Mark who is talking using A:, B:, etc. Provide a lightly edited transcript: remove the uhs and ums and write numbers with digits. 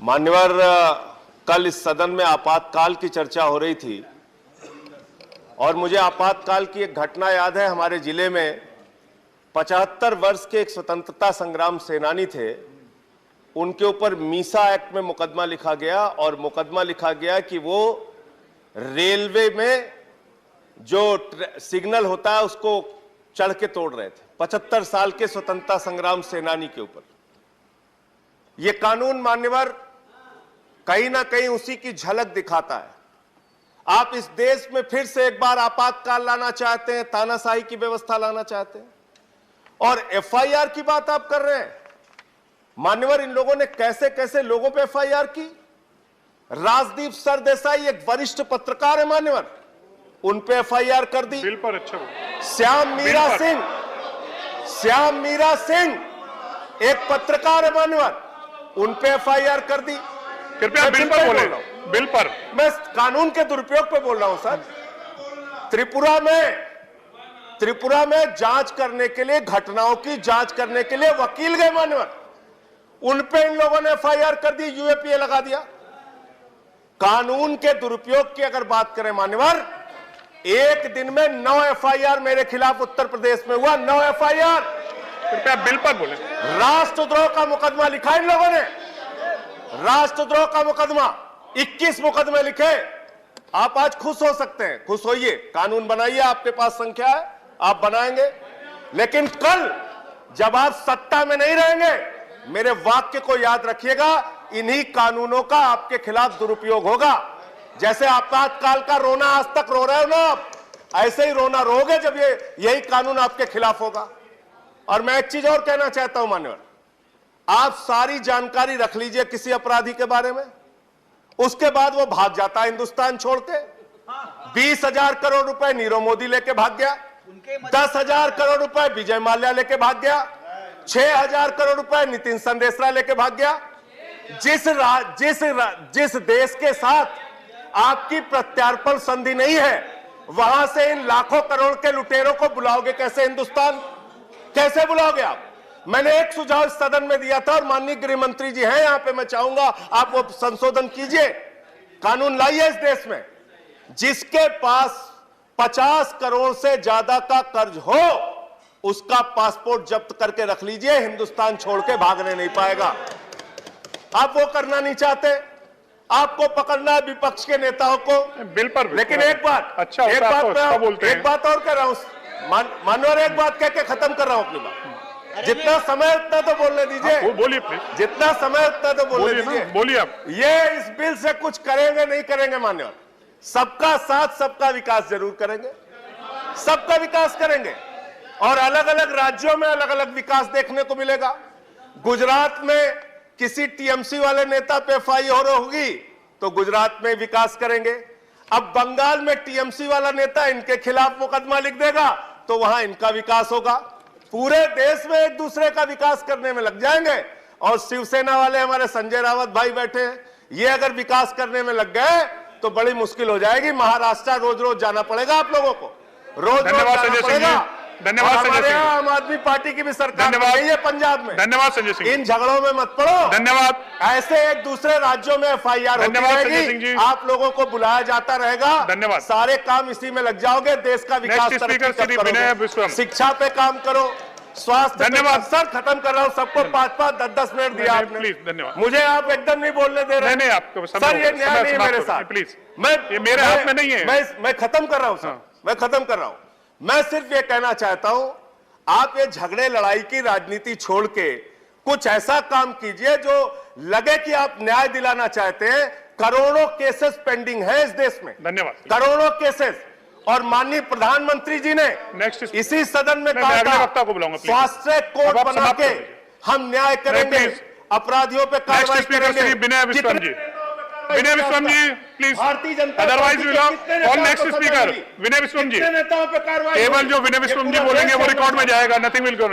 A: मान्यवर, कल इस सदन में आपातकाल की चर्चा हो रही थी और मुझे आपातकाल की एक घटना याद है। हमारे जिले में 75 वर्ष के एक स्वतंत्रता संग्राम सेनानी थे, उनके ऊपर मीसा एक्ट में मुकदमा लिखा गया और मुकदमा लिखा गया कि वो रेलवे में जो सिग्नल होता है उसको चढ़ के तोड़ रहे थे। 75 साल के स्वतंत्रता संग्राम सेनानी के ऊपर ये कानून मान्यवर कहीं ना कहीं उसी की झलक दिखाता है। आप इस देश में फिर से एक बार आपातकाल लाना चाहते हैं, तानाशाही की व्यवस्था लाना चाहते हैं और एफआईआर की बात आप कर रहे हैं। मान्यवर, इन लोगों ने कैसे कैसे लोगों पे एफआईआर की। राजदीप सरदेसाई एक वरिष्ठ पत्रकार है मान्यवर, उन पे एफआईआर कर दी।
B: बिल पर अच्छा
A: श्याम मीरा सिंह एक पत्रकार है मान्यवर, उन पे एफआईआर कर दी।
B: कृपया बिल पर बोले। बिल पर
A: मैं कानून के दुरुपयोग पे बोल रहा हूं सर। त्रिपुरा में जांच करने के लिए, घटनाओं की जांच करने के लिए वकील गए मान्यवर, उन पे इन लोगों ने एफआईआर कर दी, यूएपीए लगा दिया। कानून के दुरुपयोग की अगर बात करें मान्यवर, एक दिन में 9 एफआईआर मेरे खिलाफ उत्तर प्रदेश में हुआ। 9 एफआईआर।
B: कृपया बिल पर बोले।
A: राष्ट्रद्रोह का मुकदमा लिखा इन लोगों ने, राष्ट्रद्रोह का मुकदमा 21 मुकदमे लिखे। आप आज खुश हो सकते हैं, खुश होइए, कानून बनाइए, आपके पास संख्या है, आप बनाएंगे। लेकिन कल जब आप सत्ता में नहीं रहेंगे, मेरे वाक्य को याद रखिएगा, इन्हीं कानूनों का आपके खिलाफ दुरुपयोग होगा। जैसे आपातकाल का रोना आज तक रो रहे हो ना आप, ऐसे ही रोना रोगे जब यही कानून आपके खिलाफ होगा। और मैं एक चीज और कहना चाहता हूं मान्यवर, आप सारी जानकारी रख लीजिए किसी अपराधी के बारे में, उसके बाद वो भाग जाता है हिंदुस्तान छोड़ के। 20,000 करोड़ रुपए नीरव मोदी लेके भाग गया, 10,000 करोड़ रुपए विजय माल्या लेके भाग गया, 6,000 करोड़ रुपए नितिन संदेशरा लेके भाग गया। जिस देश के साथ आपकी प्रत्यार्पण संधि नहीं है, वहां से इन लाखों करोड़ के लुटेरों को बुलाओगे कैसे? हिंदुस्तान कैसे बुलाओगे आप? मैंने एक सुझाव इस सदन में दिया था और माननीय गृह मंत्री जी हैं यहां पे, मैं चाहूंगा आप वो संशोधन कीजिए, कानून लाइए इस देश में, जिसके पास 50 करोड़ से ज्यादा का कर्ज हो उसका पासपोर्ट जब्त करके रख लीजिए, हिंदुस्तान छोड़ के भागने नहीं पाएगा। आप वो करना नहीं चाहते, आपको पकड़ना है विपक्ष के नेताओं को
B: बिल पर।
A: लेकिन एक बात,
B: अच्छा
A: एक बात और कह रहा हूं मानवर, एक बात कह के खत्म कर रहा हूं अपनी बात। जितना समय उतना तो बोलने दीजिए,
B: बोलिए प्लीज।
A: जितना समय उतना तो बोलने दीजिए,
B: बोलिए आप।
A: ये इस बिल से कुछ करेंगे नहीं करेंगे मान्यवर, सबका साथ सबका विकास जरूर करेंगे, सबका विकास करेंगे और अलग अलग राज्यों में अलग अलग विकास देखने को मिलेगा। गुजरात में किसी टीएमसी वाले नेता पे एफआईआर होगी तो गुजरात में विकास करेंगे। अब बंगाल में टीएमसी वाला नेता इनके खिलाफ मुकदमा लिख देगा तो वहां इनका विकास होगा। पूरे देश में एक दूसरे का विकास करने में लग जाएंगे। और शिवसेना वाले हमारे संजय रावत भाई बैठे हैं, ये अगर विकास करने में लग गए तो बड़ी मुश्किल हो जाएगी। महाराष्ट्र रोज रोज जाना पड़ेगा आप लोगों को, रोज जाना पड़ेगा।
B: धन्यवाद संजय सिंह।
A: आम आदमी पार्टी की भी सरकार नहीं है पंजाब में।
B: धन्यवाद संजय सिंह।
A: इन झगड़ों में मत पड़ो।
B: धन्यवाद।
A: ऐसे एक दूसरे राज्यों में एफआईआर होती रहेगी, आप लोगों को बुलाया जाता रहेगा।
B: धन्यवाद।
A: सारे काम इसी में लग जाओगे, देश का विकास शिक्षा पे काम करो, स्वास्थ्य।
B: धन्यवाद
A: सर, खत्म कर रहा हूँ, सबको 5-5, 10-10 मिनट दिया आपने।
B: प्लीज धन्यवाद।
A: मुझे आप एकदम नहीं बोलने दे रहे।
B: नहीं आपको
A: सर, ये न्याय नहीं है मेरे साथ।
B: प्लीज,
A: ये
B: मेरे हाथ में नहीं है।
A: मैं खत्म कर रहा हूँ सर, मैं खत्म कर रहा हूँ। मैं सिर्फ ये कहना चाहता हूं, आप ये झगड़े लड़ाई की राजनीति छोड़ के कुछ ऐसा काम कीजिए जो लगे कि आप न्याय दिलाना चाहते हैं। करोड़ों केसेस पेंडिंग है इस देश में,
B: धन्यवाद,
A: करोड़ों केसेस। और माननीय प्रधानमंत्री जी ने इसी सदन में कहा था, फास्ट ट्रैक कोर्ट बना के हम न्याय करेंगे, अपराधियों पे कार्रवाई करेंगे।
B: विनय विश्वम जी, please,
A: Bharatiya Janata
B: otherwise on next speaker विनय विश्वम जी।
A: नेताओं पे कार्रवाई,
B: केवल जो विनय विश्वम जी बोलेंगे वो रिकॉर्ड में जाएगा, नथिंग विल गो।